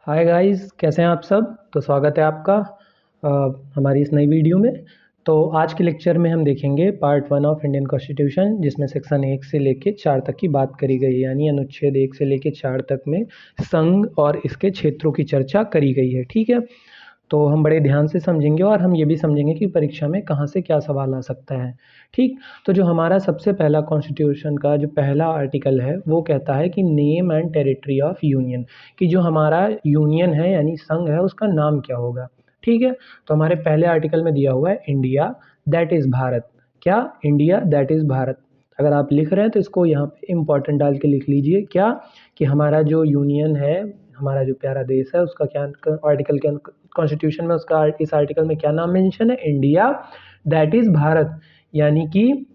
Hi guys, कैसे हैं आप सब। तो स्वागत है आपका हमारी इस नई वीडियो में। तो आज के लेक्चर में हम देखेंगे पार्ट 1 ऑफ इंडियन कॉन्स्टिट्यूशन, जिसमें सेक्शन 1 से लेके 4 तक की बात करी गई है, यानी अनुच्छेद 1 से लेके 4 तक में संघ और इसके क्षेत्रों की चर्चा करी गई है। ठीक है, तो हम बड़े ध्यान से समझेंगे और हम ये भी समझेंगे कि परीक्षा में कहाँ से क्या सवाल आ सकता है। ठीक, तो जो हमारा सबसे पहला कॉन्स्टिट्यूशन का जो पहला आर्टिकल है वो कहता है कि name and territory of union, कि जो हमारा यूनियन है यानी संघ है उसका नाम क्या होगा। ठीक है, तो हमारे पहले आर्टिकल में दिया हुआ है इंडिया दैट इज़ भारत। क्या? India that is Bharat. अगर आप लिख रहे हैं तो इसको यहाँ पे इम्पोर्टेंट डाल के लिख लीजिए, क्या कि हमारा जो यूनियन है, हमारा जो प्यारा देश है, उसका क्या आर्टिकल के कॉन्स्टिट्यूशन में उसका इस आर्टिकल में क्या नाम मेंशन है? India that is Bharat. यानी कि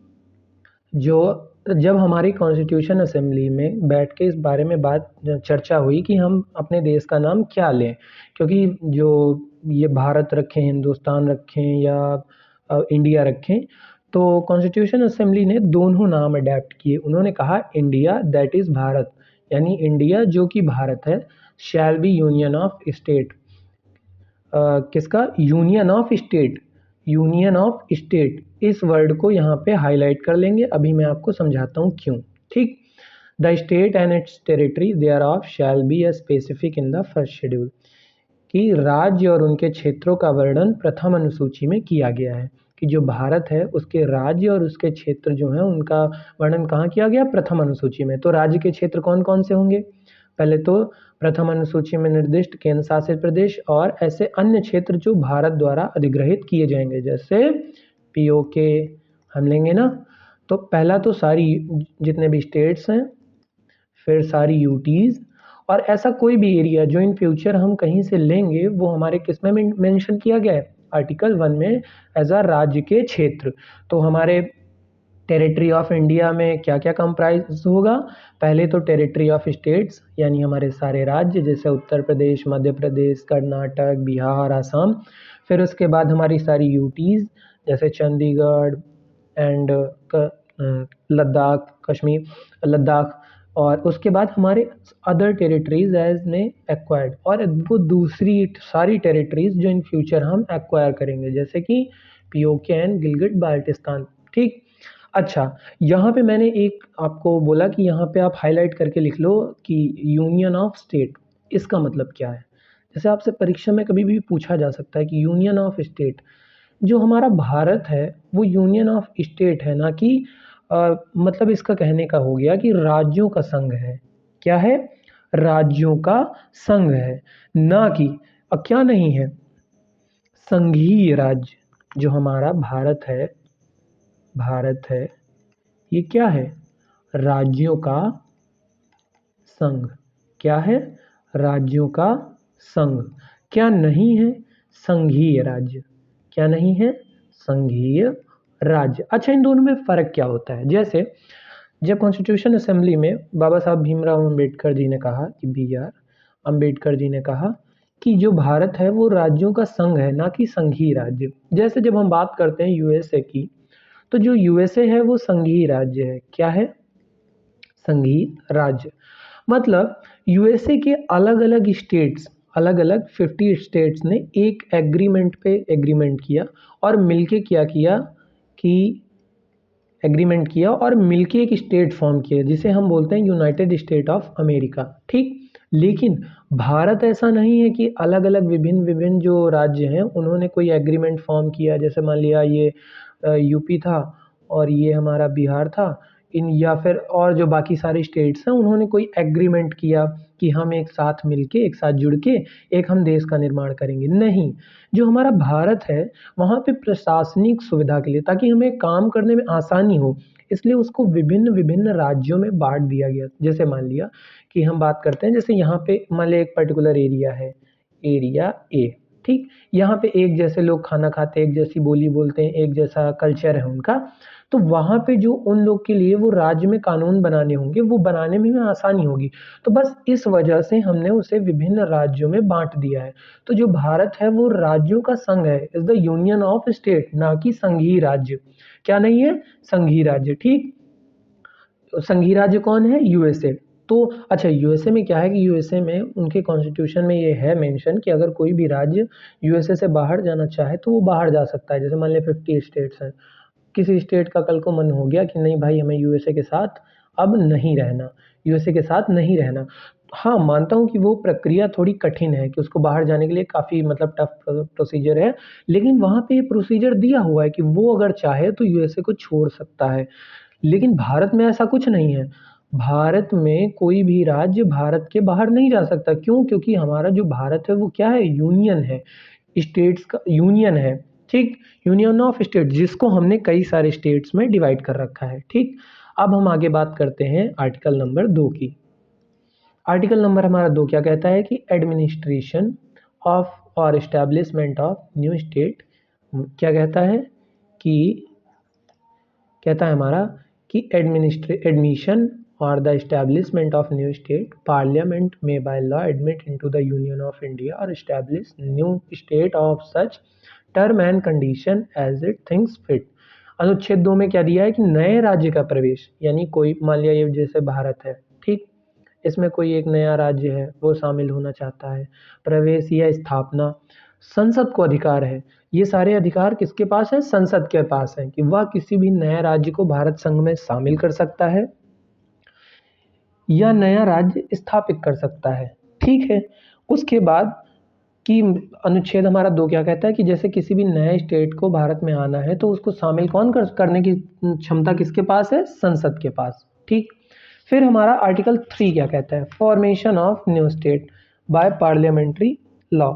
जो जब हमारी कॉन्स्टिट्यूशन असेंबली में बैठ के इस बारे में बात चर्चा हुई कि हम अपने देश का नाम क्या लें, क्योंकि जो ये भारत रखें, हिंदुस्तान रखें या इंडिया रखें, तो कॉन्स्टिट्यूशन असेंबली ने दोनों नाम अडेप्ट किए। उन्होंने कहा इंडिया दैट इज़ भारत, यानी इंडिया जो कि भारत है, shall be union of state. किसका? Union of state. Union of state, इस वर्ड को यहाँ पे हाईलाइट कर लेंगे, अभी मैं आपको समझाता हूँ क्यों। ठीक, the state and its territory thereof shall be a specific in the first schedule, कि राज्य और उनके क्षेत्रों का वर्णन प्रथम अनुसूची में किया गया है। कि जो भारत है उसके राज्य और उसके क्षेत्र जो हैं उनका वर्णन कहाँ किया गया? प्रथम अनुसूची में। तो राज्य के क्षेत्र कौन कौन से होंगे? पहले तो प्रथम अनुसूची में निर्दिष्ट केंद्र शासित प्रदेश और ऐसे अन्य क्षेत्र जो भारत द्वारा अधिग्रहित किए जाएंगे, जैसे पीओके हम लेंगे ना। तो पहला तो सारी जितने भी स्टेट्स हैं, फिर सारी यूटीज़, और ऐसा कोई भी एरिया जो इन फ्यूचर हम कहीं से लेंगे वो हमारे किस में मेंशन किया गया है? आर्टिकल 1 में एज अ राज्य के क्षेत्र। तो हमारे टेरिटरी ऑफ इंडिया में क्या क्या कंप्राइज होगा? पहले तो टेरिटरी ऑफ स्टेट्स, यानी हमारे सारे राज्य, जैसे उत्तर प्रदेश, मध्य प्रदेश, कर्नाटक, बिहार, आसाम। फिर उसके बाद हमारी सारी यूटीज़, जैसे चंडीगढ़ एंड लद्दाख, कश्मीर, लद्दाख। और उसके बाद हमारे अदर टेरिटरीज एज ने एक्वायर्ड, और वो दूसरी सारी टेरिटरीज जो इन फ्यूचर हम एक्वायर करेंगे, जैसे कि पीओके एंड गिलगिट बाल्टिस्तान। ठीक, अच्छा, यहाँ पे मैंने एक आपको बोला कि यहाँ पे आप हाईलाइट करके लिख लो कि यूनियन ऑफ स्टेट, इसका मतलब क्या है। जैसे आपसे परीक्षा में कभी भी पूछा जा सकता है कि यूनियन ऑफ स्टेट, जो हमारा भारत है वो यूनियन ऑफ स्टेट है, ना कि मतलब इसका कहने का हो गया कि राज्यों का संघ है। क्या है? राज्यों का संघ है, ना कि क्या नहीं है? संघीय राज्य। जो हमारा भारत है ये क्या है? राज्यों का संघ। क्या है? राज्यों का संघ। क्या नहीं है? संघीय राज्य। क्या नहीं है? संघीय राज्य। अच्छा, इन दोनों में फर्क क्या होता है? जैसे जब कॉन्स्टिट्यूशन असेंबली में बाबा साहब भीमराव अंबेडकर जी ने कहा कि बी आर अंबेडकर जी ने कहा कि जो भारत है वो राज्यों का संघ है, ना कि संघीय राज्य। जैसे जब हम बात करते हैं यूएसए की, तो जो यूएसए है वो संघीय राज्य है। क्या है? संघीय राज्य। मतलब यूएसए के अलग अलग स्टेट्स, अलग अलग 50 स्टेट्स ने एक एग्रीमेंट पे एग्रीमेंट किया और मिलके क्या किया कि एग्रीमेंट किया और मिलके एक स्टेट फॉर्म किया, जिसे हम बोलते हैं यूनाइटेड स्टेट ऑफ अमेरिका। ठीक, लेकिन भारत ऐसा नहीं है कि अलग अलग विभिन्न विभिन्न जो राज्य हैं उन्होंने कोई एग्रीमेंट फॉर्म किया। जैसे मान लिया ये यूपी था और ये हमारा बिहार था, इन या फिर और जो बाकी सारे स्टेट्स हैं उन्होंने कोई एग्रीमेंट किया कि हम एक साथ मिलके, एक साथ जुड़ के एक हम देश का निर्माण करेंगे। नहीं, जो हमारा भारत है वहाँ पे प्रशासनिक सुविधा के लिए, ताकि हमें काम करने में आसानी हो, इसलिए उसको विभिन्न विभिन्न राज्यों में बांट दिया गया। जैसे मान लिया कि हम बात करते हैं, जैसे यहाँ पे मान लिया एक पर्टिकुलर एरिया है, एरिया ए। ठीक, यहाँ पे एक जैसे लोग खाना खाते हैं, एक जैसी बोली बोलते हैं, एक जैसा कल्चर है उनका। तो वहाँ पे जो उन लोग के लिए वो राज्य में कानून बनाने होंगे, वो बनाने में आसानी होगी। तो बस इस वजह से हमने उसे विभिन्न राज्यों में बांट दिया है। तो जो भारत है वो राज्यों का संघ है, is the union of state, ना कि संघीय राज्य। क्या नहीं है? संघीय राज्य। ठीक, तो संघीय राज्य कौन है? यूएसए। तो अच्छा, यूएसए में क्या है कि यूएसए में उनके कॉन्स्टिट्यूशन में ये है मेंशन कि अगर कोई भी राज्य यूएसए से बाहर जाना चाहे तो वो बाहर जा सकता है। जैसे मान लिया 50 स्टेट्स हैं, किसी स्टेट का कल को मन हो गया कि नहीं भाई हमें यूएसए के साथ अब नहीं रहना, यूएसए के साथ नहीं रहना। हाँ, मानता हूँ कि वो प्रक्रिया थोड़ी कठिन है कि उसको बाहर जाने के लिए काफ़ी मतलब टफ प्रोसीजर है, लेकिन वहाँ पे ये प्रोसीजर दिया हुआ है कि वो अगर चाहे तो यूएसए को छोड़ सकता है। लेकिन भारत में ऐसा कुछ नहीं है। भारत में कोई भी राज्य भारत के बाहर नहीं जा सकता। क्यों? क्योंकि हमारा जो भारत है वो क्या है? यूनियन है, स्टेट्स का यूनियन है, ठीक? यूनियन ऑफ स्टेट, जिसको हमने कई सारे स्टेट्स में डिवाइड कर रखा है, ठीक? अब हम आगे बात करते हैं आर्टिकल नंबर 2 की। आर्टिकल नंबर हमारा 2 क्या कहता है कि एडमिनिस्ट्रेशन ऑफ और एस्टैब्लिशमेंट ऑफ न्यू स्टेट, क्या कहता है कि कहता है हमारा कि एडमिशन और the establishment of new state, parliament में by law admit into the union of India और establish new state of such term and condition as it thinks fit. अनुच्छेद 2 में क्या दिया है कि नए राज्य का प्रवेश, यानी कोई मान लिया ये जैसे भारत है, ठीक? इसमें कोई एक नया राज्य है वो शामिल होना चाहता है, प्रवेश या स्थापना संसद को अधिकार है। ये सारे अधिकार किसके पास है? संसद के पास है कि वह किसी भी नए राज्य को भारत संघ में शामिल कर सकता है या नया राज्य स्थापित कर सकता है, ठीक है? उसके बाद कि अनुच्छेद हमारा 2 क्या कहता है कि जैसे किसी भी नए स्टेट को भारत में आना है तो उसको शामिल कौन करने की क्षमता किसके पास है? संसद के पास, ठीक? फिर हमारा आर्टिकल 3 क्या कहता है? Formation of new state bye parliamentary law.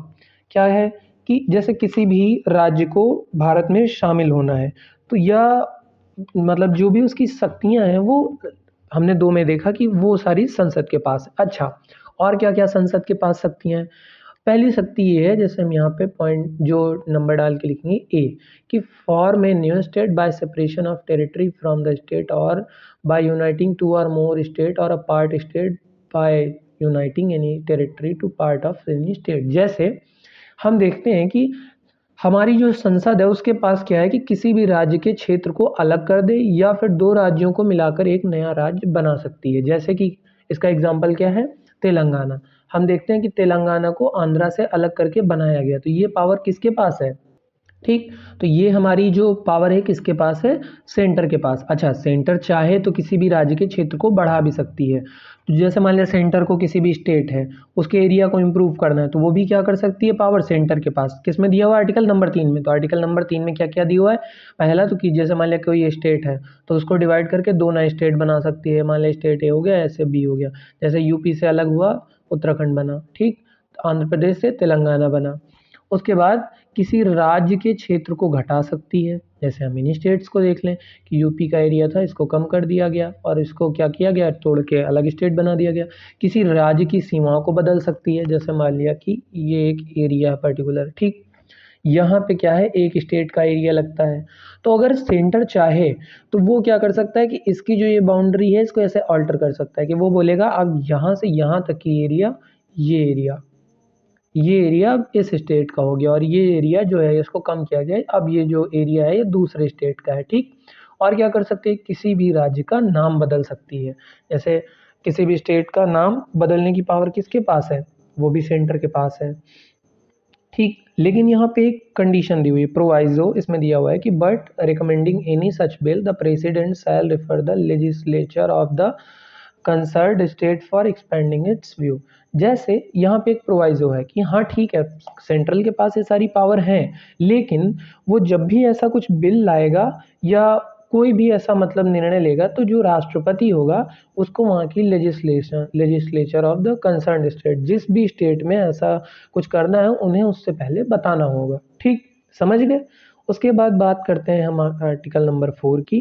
क्या है कि जैसे किसी भी राज्य को भारत में शामिल होना है तो यह मतलब जो भी उसकी शक्तियां हैं वो हमने 2 में देखा कि वो सारी संसद के पास है। अच्छा, और क्या-क्या संसद के पास शक्तियां हैं? पहली शक्ति ये है, जैसे हम यहाँ पे पॉइंट जो नंबर डाल के लिखेंगे ए, कि form a new state by separation of territory from the state or by uniting two or more state or a part state by uniting any territory to part of any state. जैसे हम देखते हैं कि हमारी जो संसद है उसके पास क्या है कि किसी भी राज्य के क्षेत्र को अलग कर दे या फिर दो राज्यों को मिलाकर एक नया राज्य बना सकती है। जैसे कि इसका एग्जाम्पल क्या है? तेलंगाना। हम देखते हैं कि तेलंगाना को आंध्रा से अलग करके बनाया गया, तो ये पावर किसके पास है? ठीक, तो ये हमारी जो पावर है किसके पास है? सेंटर के पास। अच्छा, सेंटर चाहे तो किसी भी राज्य के क्षेत्र को बढ़ा भी सकती है। तो जैसे मान लिया सेंटर को किसी भी स्टेट है उसके एरिया को इम्प्रूव करना है तो वो भी क्या कर सकती है? पावर सेंटर के पास। किस में दिया हुआ है? आर्टिकल नंबर 3 में। तो आर्टिकल नंबर 3 में क्या क्या दिया हुआ है? पहला तो कि जैसे मान लिया कोई स्टेट है तो उसको डिवाइड करके दो नए स्टेट बना सकती है। मान लिया स्टेट ए हो गया, ऐसे बी हो गया। जैसे यूपी से अलग हुआ उत्तराखंड बना, ठीक? आंध्र प्रदेश से तेलंगाना बना। उसके बाद किसी राज्य के क्षेत्र को घटा सकती है। जैसे हम मिनी स्टेट्स को देख लें कि यूपी का एरिया था, इसको कम कर दिया गया और इसको क्या किया गया? तोड़ के अलग स्टेट बना दिया गया। किसी राज्य की सीमाओं को बदल सकती है। जैसे मान लिया कि ये एक एरिया है पर्टिकुलर, ठीक? यहाँ पे क्या है? एक स्टेट का एरिया लगता है। तो अगर सेंटर चाहे तो वो क्या कर सकता है कि इसकी जो ये बाउंड्री है इसको ऐसे ऑल्टर कर सकता है कि वो बोलेगा अब यहाँ से यहाँ तक की एरिया, ये एरिया अब इस स्टेट का हो गया और ये एरिया जो है इसको कम किया गया है, अब ये जो एरिया है ये दूसरे स्टेट का है, ठीक? और क्या कर सकते हैं? किसी भी राज्य का नाम बदल सकती है। जैसे किसी भी स्टेट का नाम बदलने की पावर किसके पास है? वो भी सेंटर के पास है, ठीक? लेकिन यहाँ पे एक कंडीशन दी हुई है, प्रोवाइजो इसमें दिया हुआ है कि but recommending any such bill the president shell refer the legislature of the concerned state for expanding it's view. जैसे यहाँ पे एक प्रोवाइजो है कि हाँ ठीक है, सेंट्रल के पास ये सारी पावर हैं, लेकिन वो जब भी ऐसा कुछ बिल लाएगा या कोई भी ऐसा मतलब निर्णय लेगा तो जो राष्ट्रपति होगा उसको वहाँ की legislature of the concerned state, जिस भी स्टेट में ऐसा कुछ करना है उन्हें उससे पहले बताना होगा, ठीक? समझ गए? उसके बाद बात करते हैं हम आर्टिकल नंबर 4 की।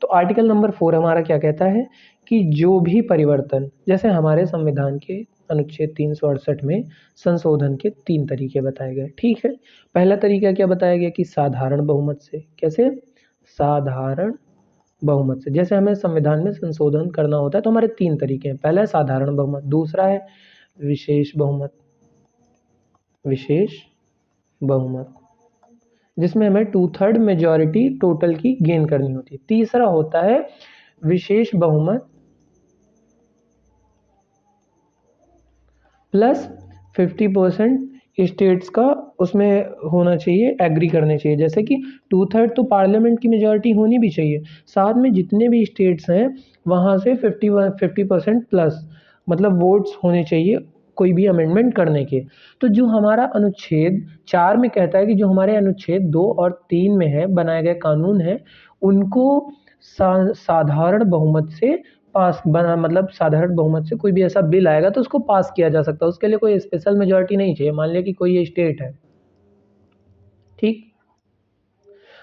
तो आर्टिकल नंबर 4 हमारा क्या कहता है कि जो भी परिवर्तन, जैसे हमारे संविधान के अनुच्छेद 368 में संशोधन के 3 तरीके बताए गए, ठीक है? पहला तरीका क्या बताया गया कि साधारण बहुमत से। कैसे? साधारण बहुमत से। जैसे हमें संविधान में संशोधन करना होता है तो हमारे 3 तरीके हैं। पहला है साधारण बहुमत, दूसरा है विशेष बहुमत, विशेष बहुमत जिसमें हमें 2/3 मेजॉरिटी टोटल की गेन करनी होती है। तीसरा होता है विशेष बहुमत, प्लस 50% स्टेट्स का उसमें होना चाहिए, एग्री करने चाहिए। जैसे कि 2/3 तो पार्लियामेंट की मेजॉरिटी होनी भी चाहिए, साथ में जितने भी स्टेट्स हैं वहाँ से 50% प्लस मतलब वोट्स होने चाहिए कोई भी अमेंडमेंट करने के। तो जो हमारा अनुच्छेद 4 में कहता है कि जो हमारे अनुच्छेद 2 और 3 में है बनाए गए कानून हैं उनको साधारण बहुमत से पास बना मतलब साधारण बहुमत से कोई भी ऐसा बिल आएगा तो उसको पास किया जा सकता है। उसके लिए कोई स्पेशल मेजॉरिटी नहीं चाहिए। मान लिया कि कोई ये स्टेट है, ठीक,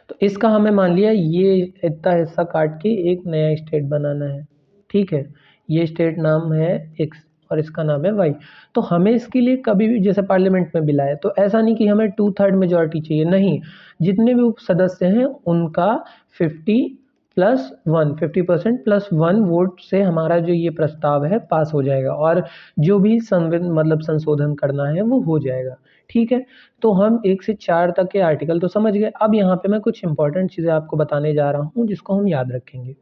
तो इसका हमें मान लिया ये इतना हिस्सा काट के एक नया स्टेट बनाना है, ठीक है। ये स्टेट नाम है एक्स और इसका नाम है वाई। तो हमें इसके लिए कभी भी जैसे पार्लियामेंट में बिल आए तो ऐसा नहीं कि हमें 2/3 मेजॉरिटी चाहिए, नहीं, जितने भी सदस्य हैं उनका 50% प्लस 1 वोट से हमारा जो ये प्रस्ताव है पास हो जाएगा और जो भी मतलब संशोधन करना है वो हो जाएगा, ठीक है। तो हम 1 से 4 तक के आर्टिकल तो समझ गए। अब यहाँ पे मैं कुछ इंपॉर्टेंट चीज़ें आपको बताने जा रहा हूँ जिसको हम याद रखेंगे,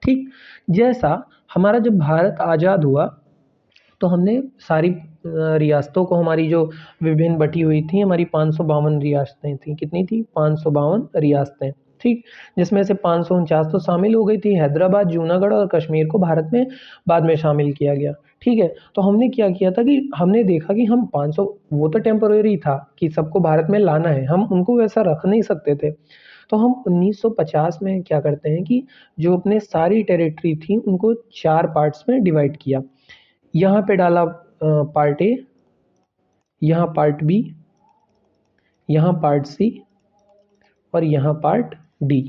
ठीक। जैसा हमारा जब भारत आज़ाद हुआ तो हमने सारी रियासतों को, हमारी जो विभिन्न बटी हुई थी, हमारी 552 रियासतें थी। कितनी थी? 552 रियासतें, ठीक। जिसमें से 549 तो शामिल हो गई थी। हैदराबाद, जूनागढ़ और कश्मीर को भारत में बाद में शामिल किया गया, ठीक है। तो हमने क्या किया था कि हमने देखा कि हम 500 वो तो टेम्पररी था कि सबको भारत में लाना है, हम उनको वैसा रख नहीं सकते थे। तो हम 1950 में क्या करते हैं कि जो अपने सारी टेरिटरी थी उनको 4 पार्ट्स में डिवाइड किया। यहाँ पे डाला पार्ट ए, यहाँ पार्ट बी, यहाँ पार्ट सी और यहाँ पार्ट डी,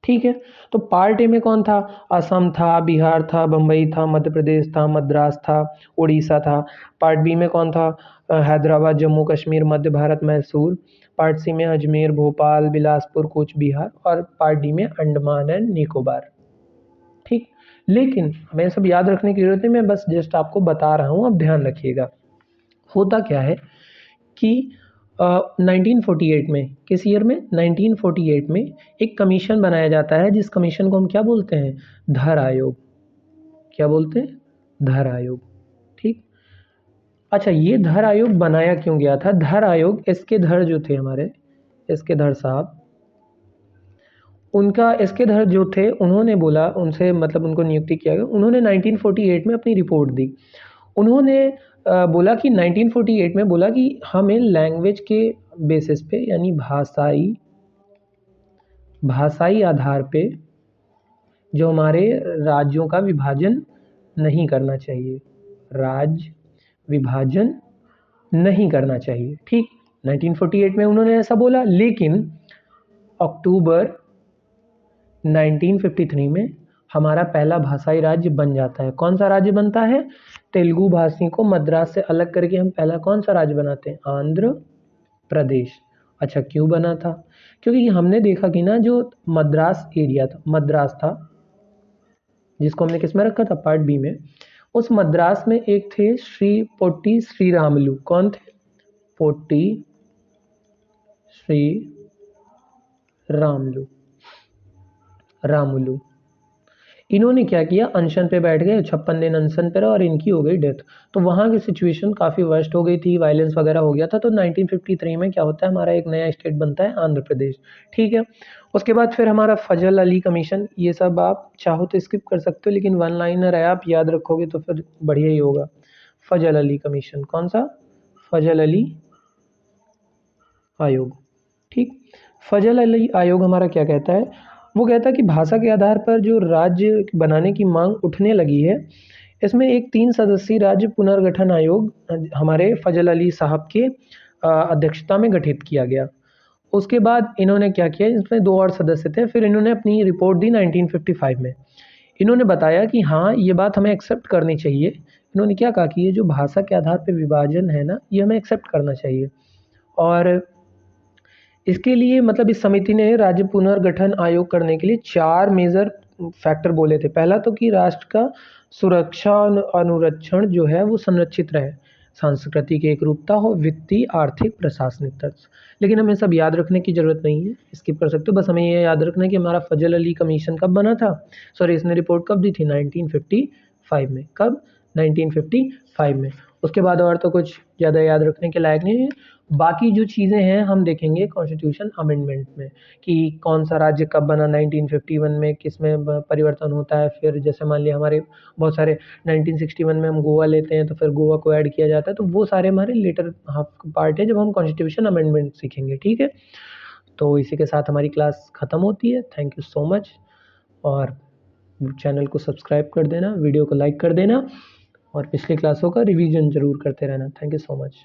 ठीक है। तो पार्ट ए में कौन था? असम था, बिहार था, बम्बई था, मध्य प्रदेश था, मद्रास था, उड़ीसा था। पार्ट बी में कौन था? हैदराबाद, जम्मू कश्मीर, मध्य भारत, मैसूर। पार्ट सी में अजमेर, भोपाल, बिलासपुर, कूच बिहार और पार्ट डी में अंडमान एंड निकोबार, ठीक। लेकिन हमें सब याद रखने की जरूरत नहीं, मैं बस जस्ट आपको बता रहा हूँ, अब ध्यान रखिएगा। होता क्या है कि 1948 में, किस ईयर में? 1948 में एक कमीशन बनाया जाता है जिस कमीशन को हम क्या बोलते हैं? धर आयोग। क्या बोलते हैं? धर आयोग, ठीक। अच्छा, ये धर आयोग बनाया क्यों गया था? धर आयोग, एसके धर जो थे हमारे, एसके धर साहब, उनका एसके धर जो थे उन्होंने बोला, उनसे मतलब उनको नियुक्ति किया गया, उन्होंने 1948 में अपनी रिपोर्ट दी। उन्होंने बोला कि 1948 में बोला कि हमें लैंग्वेज के बेसिस पे यानी भाषाई आधार पे जो हमारे राज्यों का विभाजन नहीं करना चाहिए, राज्य विभाजन नहीं करना चाहिए, ठीक। 1948 में उन्होंने ऐसा बोला, लेकिन अक्टूबर 1953 में हमारा पहला भाषाई राज्य बन जाता है। कौन सा राज्य बनता है? तेलुगु भाषी को मद्रास से अलग करके हम पहला कौन सा राज्य बनाते हैं? आंध्र प्रदेश। अच्छा, क्यों बना था? क्योंकि हमने देखा कि ना जो मद्रास एरिया था, मद्रास था जिसको हमने किस में रखा था? पार्ट बी में। उस मद्रास में एक थे पोट्टी श्री रामुलु। कौन थे? पोट्टी श्री रामुलु। इन्होंने क्या किया? अनशन पे बैठ गए, 56 दिन अनशन पे रहा और इनकी हो गई डेथ। तो वहाँ की सिचुएशन काफ़ी वर्स्ट हो गई थी, वायलेंस वगैरह हो गया था। तो 1953 में क्या होता है, हमारा एक नया स्टेट बनता है, आंध्र प्रदेश, ठीक है। उसके बाद फिर हमारा फजल अली कमीशन, ये सब आप चाहो तो स्किप कर सकते हो, लेकिन वन लाइनर है, आप याद रखोगे तो फिर बढ़िया ही होगा। फजल अली कमीशन, कौन सा? फजल अली आयोग, ठीक। फजल अली आयोग हमारा क्या कहता है? वो कहता है कि भाषा के आधार पर जो राज्य बनाने की मांग उठने लगी है, इसमें एक 3 सदस्यीय राज्य पुनर्गठन आयोग हमारे फजल अली साहब के अध्यक्षता में गठित किया गया। उसके बाद इन्होंने क्या किया? इसमें 2 और सदस्य थे। फिर इन्होंने अपनी रिपोर्ट दी 1955 में। इन्होंने बताया कि हाँ, ये बात हमें एक्सेप्ट करनी चाहिए। इन्होंने क्या कहा कि ये जो भाषा के आधार पर विभाजन है ना, ये हमें एक्सेप्ट करना चाहिए। और इसके लिए मतलब इस समिति ने राज्य पुनर्गठन आयोग करने के लिए 4 मेजर फैक्टर बोले थे। पहला तो कि राष्ट्र का सुरक्षा अनुरक्षण जो है वो संरक्षित रहे, सांस्कृतिक एकरूपता हो, वित्तीय, आर्थिक, प्रशासनिक तर्ज। लेकिन हमें सब याद रखने की ज़रूरत नहीं है, स्किप कर सकते हो। बस हमें ये याद रखना है कि हमारा फजल अली कमीशन कब बना था, सॉरी इसने रिपोर्ट कब दी थी? 1955 में। कब? 1955 में। उसके बाद और तो कुछ ज़्यादा याद रखने के लायक नहीं है। बाकी जो चीज़ें हैं हम देखेंगे कॉन्स्टिट्यूशन अमेंडमेंट में कि कौन सा राज्य कब बना 1951 में, किस में परिवर्तन होता है। फिर जैसे मान लिया हमारे बहुत सारे 1961 में हम गोवा लेते हैं तो फिर गोवा को ऐड किया जाता है, तो वो सारे हमारे लेटर हाफ पार्ट है जब हम कॉन्स्टिट्यूशन अमेंडमेंट सीखेंगे। ठीक है, तो इसी के साथ हमारी क्लास ख़त्म होती है। थैंक यू सो मच, और चैनल को सब्सक्राइब कर देना, वीडियो को लाइक कर देना और पिछली क्लासों का रिवीजन ज़रूर करते रहना। Thank you so much.